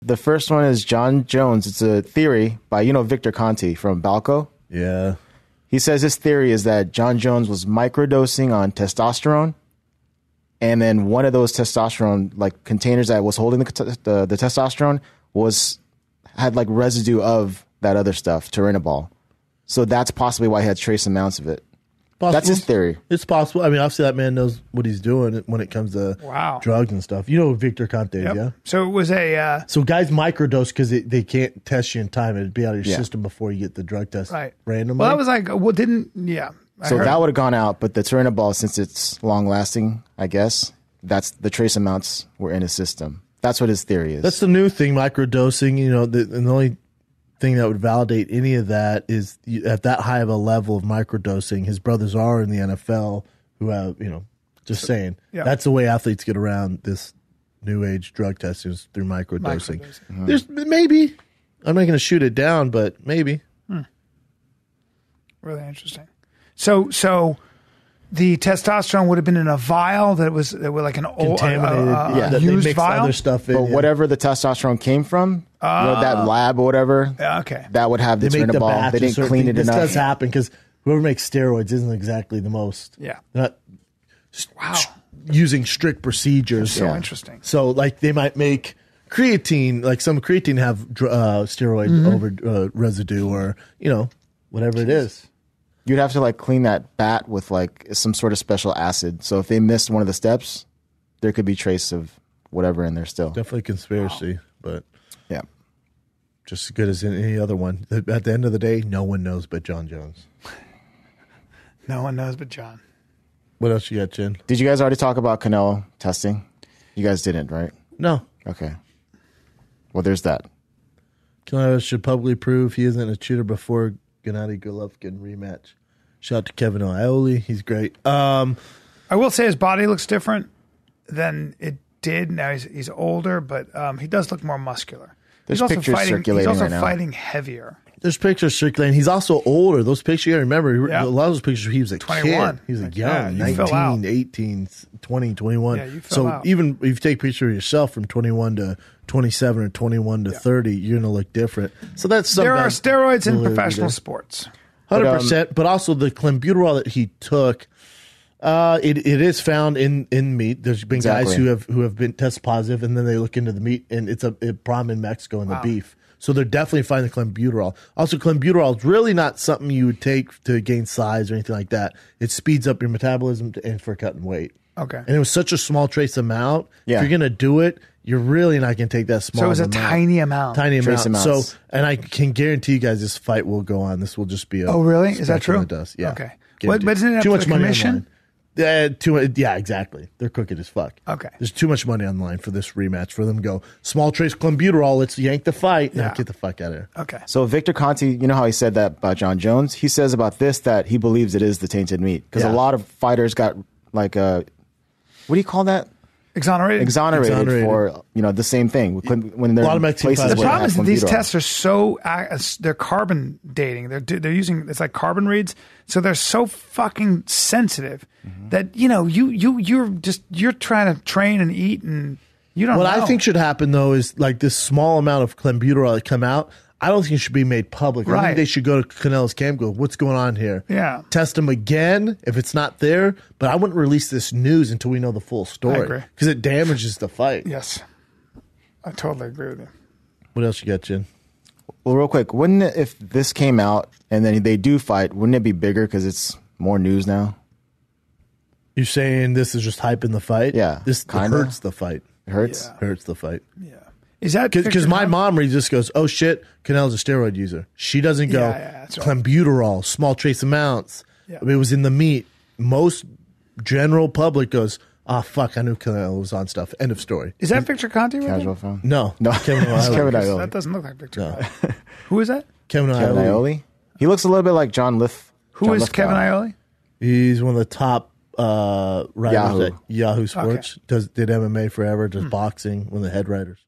The first one is Jon Jones. It's a theory by, Victor Conti from Balco. Yeah. He says his theory is that Jon Jones was microdosing on testosterone, and then one of those testosterone containers that was holding the testosterone had residue of that other stuff, turinabol. So that's possibly why he had trace amounts of it. Possible. That's his theory. It's possible. I mean, obviously that man knows what he's doing when it comes to drugs and stuff. You know who Victor Conte is, yeah? So it was So guys microdose because they can't test you in time. It'd be out of your system before you get the drug test randomly. Well, that was So that would have gone out, but the turinabol, since it's long-lasting, I guess, that's the trace amounts were in his system. That's what his theory is. That's the new thing, microdosing. And the only thing that would validate any of that is at that high of a level of microdosing, his brothers are in the NFL who have, just saying. Yeah. That's the way athletes get around this new age drug testing is through microdosing. Mm-hmm. There's maybe, I'm not going to shoot it down, but maybe. Really interesting. So the testosterone would have been in a vial that was like an old contaminated, used they mix vial. Other stuff in, but whatever the testosterone came from, that lab or whatever, that would have the turinabol. They didn't clean it enough. This does happen because whoever makes steroids isn't exactly the most. Yeah. Not using strict procedures. So interesting. So they might make creatine, some creatine have steroid over residue or whatever it is. You'd have to clean that bat with some sort of special acid. So if they missed one of the steps, there could be trace of whatever in there still. Definitely conspiracy, but yeah, just as good as any other one. At the end of the day, no one knows but Jon Jones. No one knows but John. What else you got, Jen? Did you guys already talk about Canelo testing? You guys didn't, right? No. Okay. Well, there's that. Canelo should publicly prove he isn't a cheater before Gennady Golovkin rematch. Shout out to Kevin Iole. He's great. I will say his body looks different than it did. Now he's older, but he does look more muscular. There's pictures circulating He's also right now. fighting heavier. There's pictures circulating. He's also older. Those pictures, you got to remember, a lot of those pictures, he was a 21. kid. He was young, 19, 18, 20, 21. Yeah, you fell out. Even if you take a picture of yourself from 21 to 27 or 21 to 30, you're going to look different. So that's something. There are steroids in professional sports. 100%. But also the clenbuterol that he took, it is found in meat. There's been guys who have been test positive, and then they look into the meat, and it's a problem in Mexico in the beef. So they're definitely finding the clenbuterol. Also, clenbuterol is really not something you would take to gain size or anything like that. It speeds up your metabolism and for cutting weight. Okay. And it was such a small trace amount. Yeah. If you're going to do it, you're really not going to take that small amount. So it was a tiny amount. Tiny amount. So, and I can guarantee you guys this fight will go on. This will just be a... Oh, really? Is that true? Dust. Yeah. Okay. But isn't it too much money commission? Yeah, exactly. They're crooked as fuck. Okay. There's too much money on the line for this rematch for them to go, small trace clenbuterol, let's yank the fight. Now get the fuck out of here. Okay. So Victor Conti, you know how he said that about Jon Jones? He says about this that he believes it is the tainted meat. Because a lot of fighters got what do you call that? Exonerated for the same thing when they're a lot of places the where problem is that these tests are so they're carbon dating. They're using it's like carbon reads, so they're so fucking sensitive that you're trying to train and eat and you don't. What know. I think should happen though is this small amount of clenbuterol that come out. I don't think it should be made public. Right. I think they should go to Canelo's camp. Go, what's going on here? Yeah. Test him again if it's not there. But I wouldn't release this news until we know the full story. I agree. Because it damages the fight. Yes, I totally agree with you. What else you got, Jen? Well, real quick, wouldn't it, if this came out and then they do fight, wouldn't it be bigger because it's more news now? You're saying this is just hyping the fight? Yeah. This hurts the fight. It hurts? Yeah. Hurts the fight. Yeah. Is that because my mom just goes, oh shit, Canelo's a steroid user. She doesn't go clenbuterol, small trace amounts. Yeah. I mean, it was in the meat. Most general public goes, oh fuck, I knew Canelo was on stuff. End of story. Is that Victor Conti? Casual phone? No, Kevin Iole. That doesn't look like Victor Conti. Who is that? Kevin Iole. He looks a little bit like John Lith. Who is Kevin Iole? He's one of the top writers at Yahoo Sports. Okay. Did MMA forever, does boxing, one of the head writers.